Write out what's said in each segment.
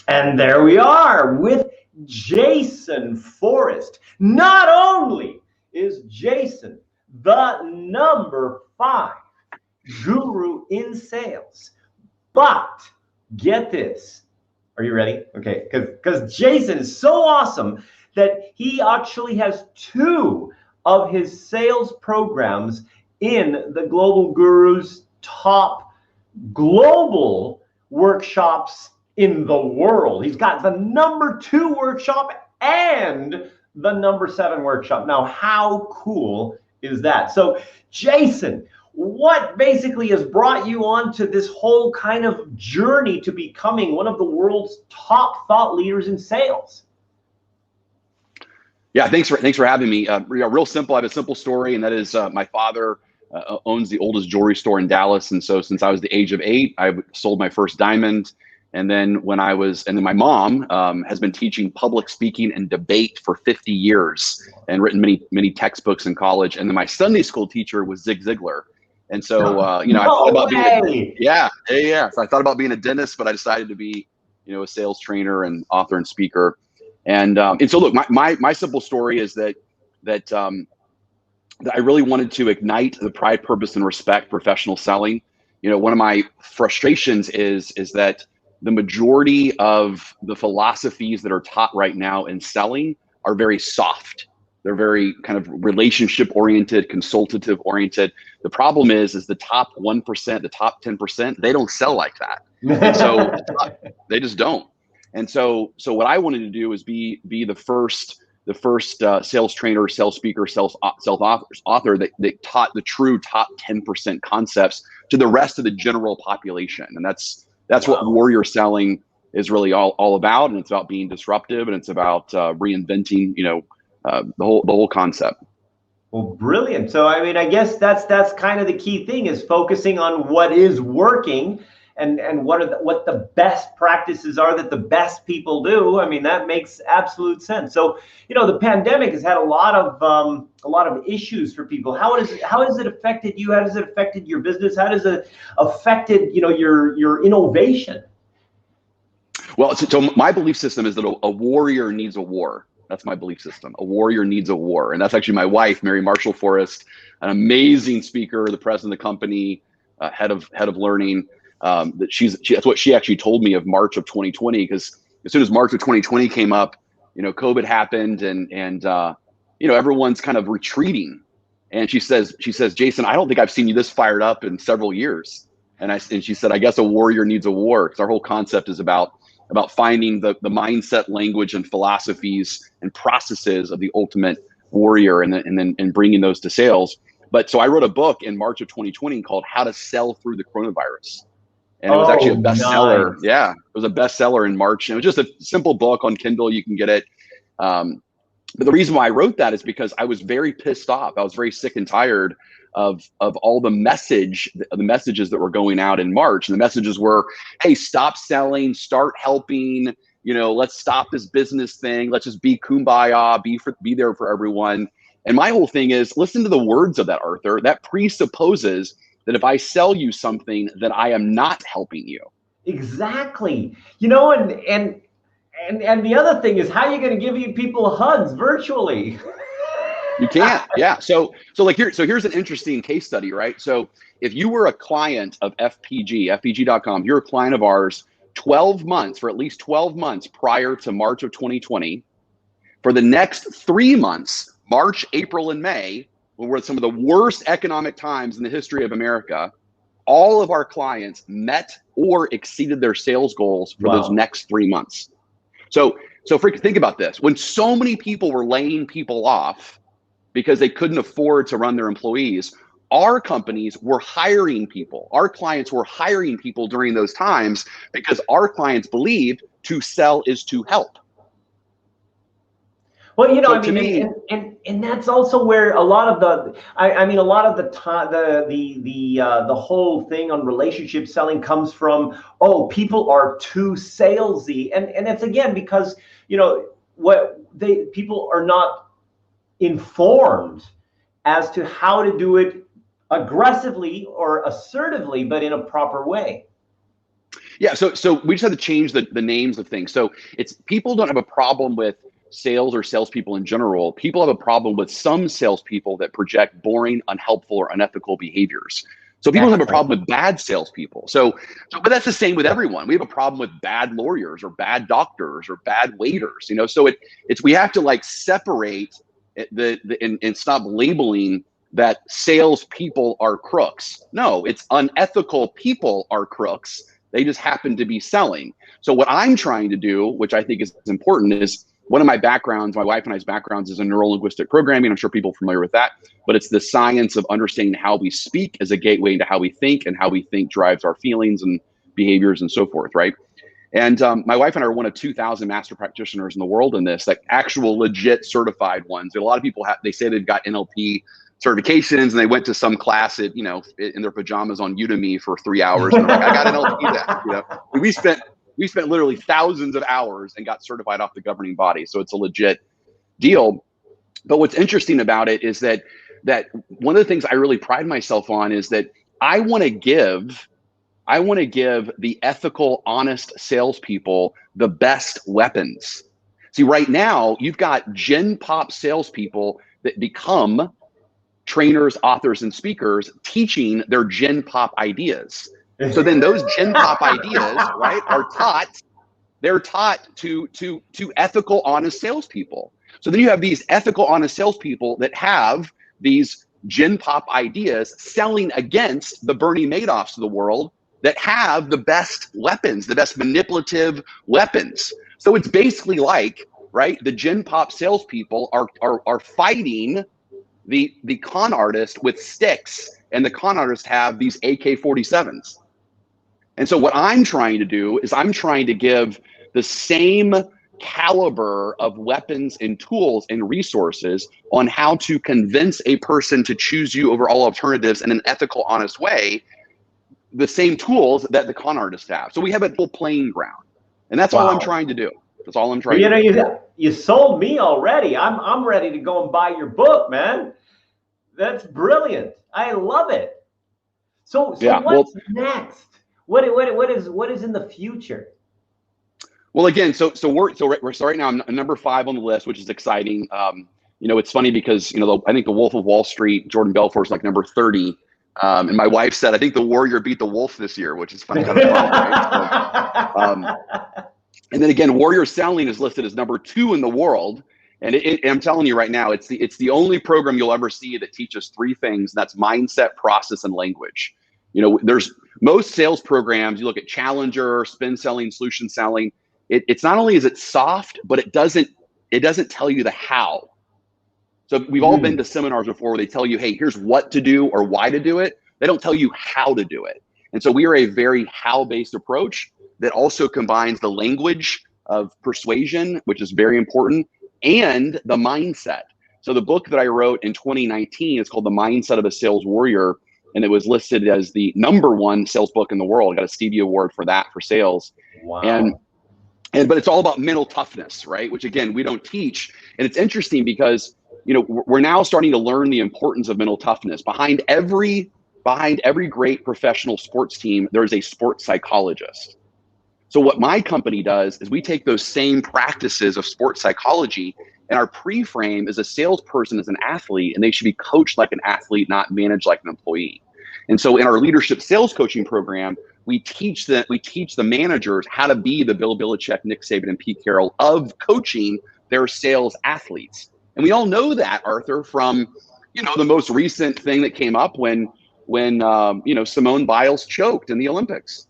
And there we are with Jason Forrest. Not only is Jason the #5 guru in sales, but get this. Are you ready? Okay, because Jason is so awesome that he actually has 2 of his sales programs in the Global Guru's top global workshops in the world. He's got the #2 workshop and the #7 workshop. Now, how cool is that? So, Jason, what basically has brought you onto this whole kind of journey to becoming one of the world's top thought leaders in sales? Yeah, thanks for having me. Real simple. I have a simple story, and that is my father owns the oldest jewelry store in Dallas, and so since I was the age of 8, I sold my first diamond. And then my mom has been teaching public speaking and debate for 50 years and written many textbooks in college. And then my Sunday school teacher was Zig Ziglar. And so I thought about being So I thought about being a dentist, but I decided to be a sales trainer and author and speaker. And so look, my simple story is that I really wanted to ignite the pride, purpose, and respect professional selling. One of my frustrations is that the majority of the philosophies that are taught right now in selling are very soft. They're very kind of relationship oriented, consultative oriented. The problem is the top 1%, the top 10%, they don't sell like that. And so they just don't. And so what I wanted to do is be the first sales trainer, sales speaker, sales author that taught the true top 10% concepts to the rest of the general population. And that's what warrior selling is really all about. And it's about being disruptive, and it's about reinventing, the whole concept. Well, brilliant. So, I mean, I guess that's kind of the key thing, is focusing on what is working and what the best practices are that the best people do. I mean, that makes absolute sense. So, the pandemic has had a lot of issues for people. How has it affected you? How has it affected your business? How has it affected, your innovation? Well, so my belief system is that a warrior needs a war. That's my belief system. A warrior needs a war. And that's actually my wife, Mary Marshall Forrest, an amazing speaker, the president of the company, head of learning. That's what she actually told me of March of 2020, because as soon as March of 2020 came up, COVID happened, and everyone's kind of retreating. And she says, Jason, I don't think I've seen you this fired up in several years. And she said, I guess a warrior needs a war, because our whole concept is about finding the mindset, language, and philosophies and processes of the ultimate warrior, and then bringing those to sales. But so I wrote a book in March of 2020 called How to Sell Through the Coronavirus. And it was actually a bestseller. Nice. Yeah, it was a bestseller in March. And it was just a simple book on Kindle. You can get it. But the reason why I wrote that is because I was very pissed off. I was very sick and tired of all the messages that were going out in March. And the messages were, hey, stop selling, start helping, let's stop this business thing. Let's just be kumbaya, be there for everyone. And my whole thing is, listen to the words of that, Arthur. That presupposes that if I sell you something, that I am not helping you. Exactly. And the other thing is, how are you going to give people hugs virtually? You can't. Yeah. So here's an interesting case study, right? So if you were a client of FPG, FPG.com, you're a client of ours for at least 12 months prior to March of 2020, for the next 3 months, March, April, and May, when we're at some of the worst economic times in the history of America, all of our clients met or exceeded their sales goals for those next 3 months. So think about this. When so many people were laying people off because they couldn't afford to run their employees, our companies were hiring people. Our clients were hiring people during those times, because our clients believed to sell is to help. Well, and that's also where a lot of the time, the whole thing on relationship selling comes from. Oh, people are too salesy, and it's again because people are not informed as to how to do it aggressively or assertively, but in a proper way. Yeah, so we just have to change the names of things. So it's people don't have a problem with sales or salespeople in general. People have a problem with some salespeople that project boring, unhelpful, or unethical behaviors. So people don't have a problem with bad salespeople. But that's the same with everyone. We have a problem with bad lawyers or bad doctors or bad waiters. So it's we have to like separate and stop labeling that salespeople are crooks. No, it's unethical people are crooks. They just happen to be selling. So what I'm trying to do, which I think is important, is one of my backgrounds, my wife and I's backgrounds is in neuro-linguistic programming. I'm sure people are familiar with that, but it's the science of understanding how we speak as a gateway into how we think, and how we think drives our feelings and behaviors and so forth, right? And my wife and I are one of 2,000 master practitioners in the world in this, like actual legit certified ones. A lot of people they say they've got NLP certifications and they went to some class at, in their pajamas on Udemy for 3 hours. And they're like, I got NLP that, we spent literally thousands of hours and got certified off the governing body. So it's a legit deal. But what's interesting about it is that one of the things I really pride myself on is that I want to give the ethical, honest salespeople the best weapons. See, right now you've got gen pop salespeople that become trainers, authors, and speakers teaching their gen pop ideas. So then those gen pop ideas, right, they're taught to ethical, honest salespeople. So then you have these ethical, honest salespeople that have these gen pop ideas selling against the Bernie Madoffs of the world that have the best weapons, the best manipulative weapons. So it's basically like, right, the gen pop salespeople are fighting the con artist with sticks, and the con artists have these AK-47s. And so what I'm trying to do is I'm trying to give the same caliber of weapons and tools and resources on how to convince a person to choose you over all alternatives in an ethical, honest way, the same tools that the con artists have. So we have a full playing ground. And that's all I'm trying to do. That's all I'm trying to do. You sold me already. I'm ready to go and buy your book, man. That's brilliant. I love it. So what's next? What is in the future? Well, again, so right now I'm number 5 on the list, which is exciting. It's funny because I think the Wolf of Wall Street, Jordan Belfort's like number 30, and my wife said I think the Warrior beat the Wolf this year, which is funny. Kind of fun, right? And then again, Warrior Selling is listed as number 2 in the world. And I'm telling you right now, it's the only program you'll ever see that teaches 3 things. And that's mindset, process, and language. There's most sales programs. You look at Challenger, spin selling, solution selling. It's not only is it soft, but it doesn't tell you the how. So we've all been to seminars before where they tell you, hey, here's what to do or why to do it. They don't tell you how to do it. And so we are a very how-based approach that also combines the language of persuasion, which is very important, and the mindset. So the book that I wrote in 2019 is called The Mindset of a Sales Warrior, and it was listed as the #1 sales book in the world. I got a Stevie Award for that, for sales. Wow. But it's all about mental toughness, right? Which again, we don't teach. And it's interesting because, we're now starting to learn the importance of mental toughness. Behind every great professional sports team, there's a sports psychologist. So what my company does is we take those same practices of sports psychology, and our pre-frame is a salesperson is an athlete, and they should be coached like an athlete, not managed like an employee. And so in our leadership sales coaching program, we teach the managers how to be the Bill Belichick, Nick Saban, and Pete Carroll of coaching their sales athletes. And we all know that, Arthur, from the most recent thing that came up when Simone Biles choked in the Olympics.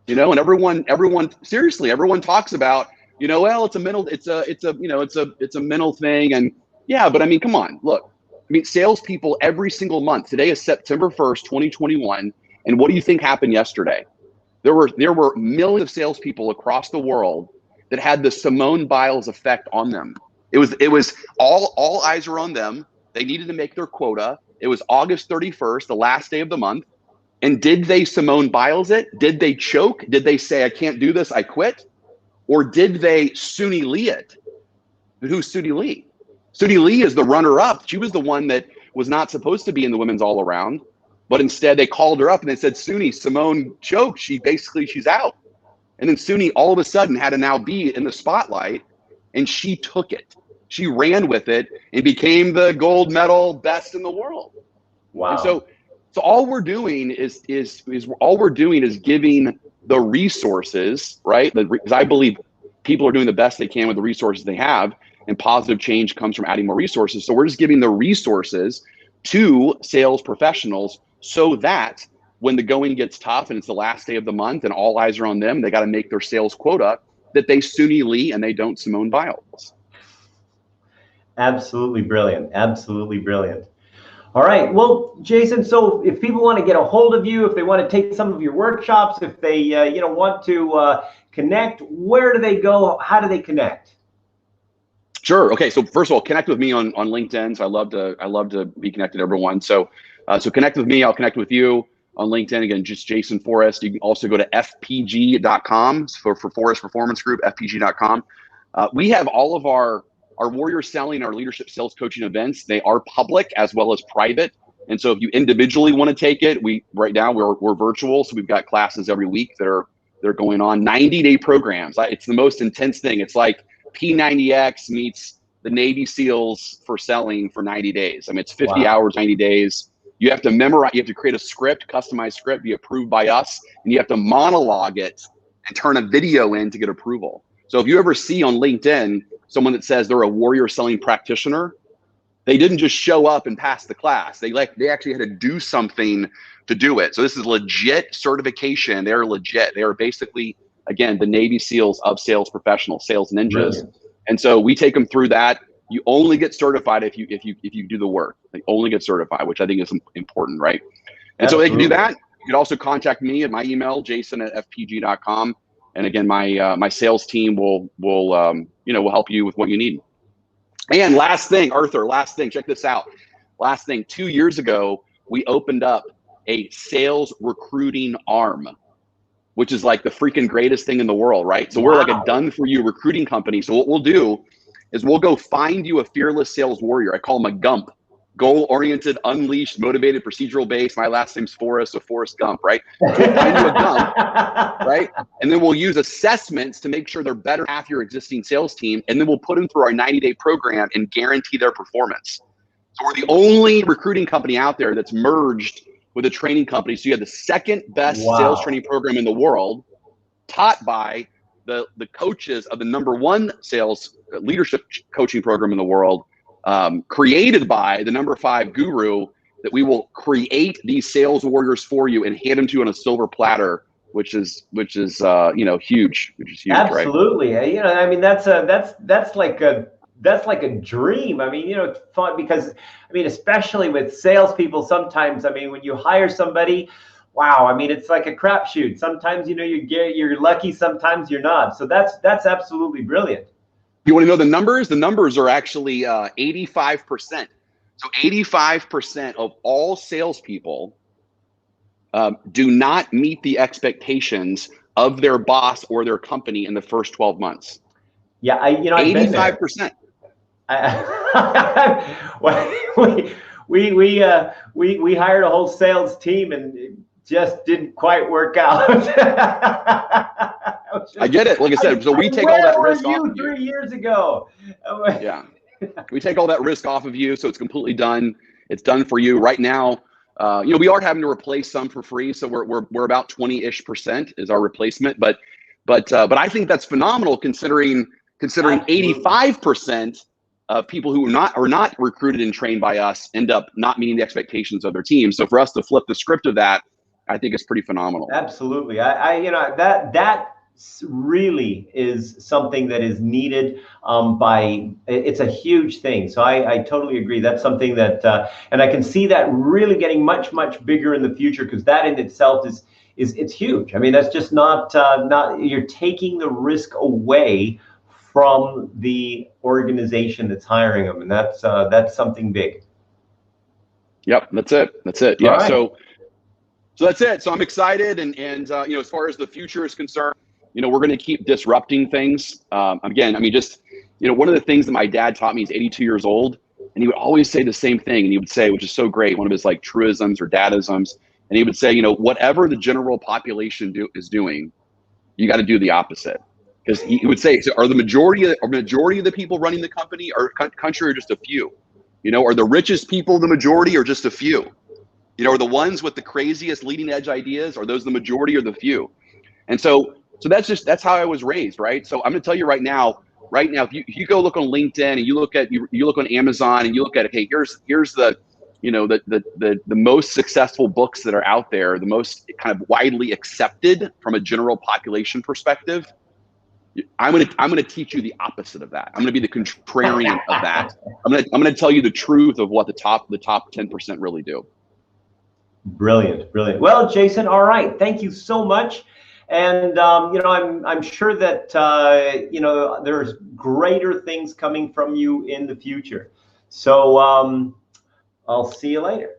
And everyone talks about, well, it's a mental thing. And yeah, but I mean, come on, look, salespeople every single month. Today is September 1st, 2021. And what do you think happened yesterday? There were millions of salespeople across the world that had the Simone Biles effect on them. It was all eyes were on them. They needed to make their quota. It was August 31st, the last day of the month. And did they Simone Biles it? Did they choke? Did they say, I can't do this, I quit? Or did they Suni Lee it? Who's Suni Lee? Suni Lee is the runner-up. She was the one that was not supposed to be in the women's all-around, but instead they called her up and they said, Simone choked. She's out. And then Suni all of a sudden had to now be in the spotlight, and she took it. She ran with it and became the gold medal best in the world. Wow. And so all we're doing is giving the resources, right? Because I believe people are doing the best they can with the resources they have, and positive change comes from adding more resources. So we're just giving the resources to sales professionals so that when the going gets tough and it's the last day of the month and all eyes are on them, they got to make their sales quota, that they Suni Lee and they don't Simone Biles. Absolutely brilliant. Absolutely brilliant. All right. Well, Jason, so if people want to get a hold of you, if they want to take some of your workshops, if they want to connect, where do they go? How do they connect? Sure. Okay. So first of all, connect with me on LinkedIn. So I love to be connected to everyone. So connect with me. I'll connect with you on LinkedIn. Again, just Jason Forrest. You can also go to fpg.com for Forrest Performance Group, fpg.com. We have all of our warrior selling, our leadership sales coaching events. They are public as well as private. And so if you individually want to take it, right now we're virtual. So we've got classes every week that are going on, 90-day programs. It's the most intense thing. It's like P90X meets the Navy SEALs for selling for 90 days. I mean, it's 50 hours, 90 days. You have to memorize, you have to create a script, customized script, be approved by us, and you have to monologue it and turn a video in to get approval. So if you ever see on LinkedIn someone that says they're a warrior selling practitioner, they didn't just show up and pass the class. They actually had to do something to do it. So this is legit certification. They're legit. They are basically, again, the Navy SEALs of sales professionals, sales ninjas. Brilliant. And so we take them through that. You only get certified if you do the work. They only get certified, which I think is important, right? And Absolutely. So they can do that. You can also contact me at my email, jason@fpg.com. And again, my sales team will help you with what you need. And last thing, Arthur, check this out. Last thing, 2 years ago, we opened up a sales recruiting arm, which is like the freaking greatest thing in the world, right? So we're like a done for you recruiting company. So what we'll do is we'll go find you a fearless sales warrior. I call him a Gump. Goal-oriented, unleashed, motivated, procedural-based. My last name's Forrest, so Forrest Gump, right? So we'll find you a Gump, right? And then we'll use assessments to make sure they're better half your existing sales team, and then we'll put them through our 90-day program and guarantee their performance. So we're the only recruiting company out there that's merged with a training company. So you have the second best sales training program in the world, taught by the coaches of the #1 sales leadership coaching program in the world, created by the #5 guru, that we will create these sales warriors for you and hand them to you on a silver platter, which is huge, which is huge. Absolutely. Right? I mean, that's like a dream. I mean, it's fun because, I mean, especially with salespeople, sometimes, I mean, when you hire somebody, wow, I mean, it's like a crapshoot. Sometimes, you're lucky, sometimes you're not. So that's absolutely brilliant. You want to know the numbers? The numbers are actually 85%. So 85% of all salespeople do not meet the expectations of their boss or their company in the first 12 months. Yeah, 85%. We hired a whole sales team and it just didn't quite work out. I get it. Like I said, so we take all that risk off of you. 3 years ago. Yeah, we take all that risk off of you, so it's completely done. It's done for you right now. We are having to replace some for free, so we're about 20-ish% is our replacement. But I think that's phenomenal considering 85% of people who are not recruited and trained by us end up not meeting the expectations of their team. So for us to flip the script of that, I think it's pretty phenomenal. Absolutely. That really is something that is needed it's a huge thing. So I totally agree. That's something that, and I can see that really getting much, much bigger in the future, because that in itself it's huge. I mean, that's just not you're taking the risk away from the organization that's hiring them. And that's something big. Yep. That's it. Yeah. Right. So that's it. So I'm excited. And as far as the future is concerned, we're going to keep disrupting things. Again, I mean, just, one of the things that my dad taught me, he's 82 years old, and he would always say the same thing. And he would say, which is so great, one of his like truisms or dadisms. And he would say, whatever the general population is doing, You got to do the opposite. Because he would say, so are the majority of the people running the company or country, or just a few? You know, are the richest people the majority or just a few? You know, are the ones with the craziest leading edge ideas, are those the majority or the few? And so that's how I was raised, right? So I'm going to tell you right now, if you go look on LinkedIn and you look on Amazon and you look at, okay, here's the, you know, the most successful books that are out there, the most kind of widely accepted from a general population perspective. I'm gonna teach you the opposite of that. I'm gonna be the contrarian of that. I'm gonna tell you the truth of what the top 10% really do. Brilliant, brilliant. Well, Jason, all right, thank you so much. And you know, I'm sure that you know, there's greater things coming from you in the future. So I'll see you later.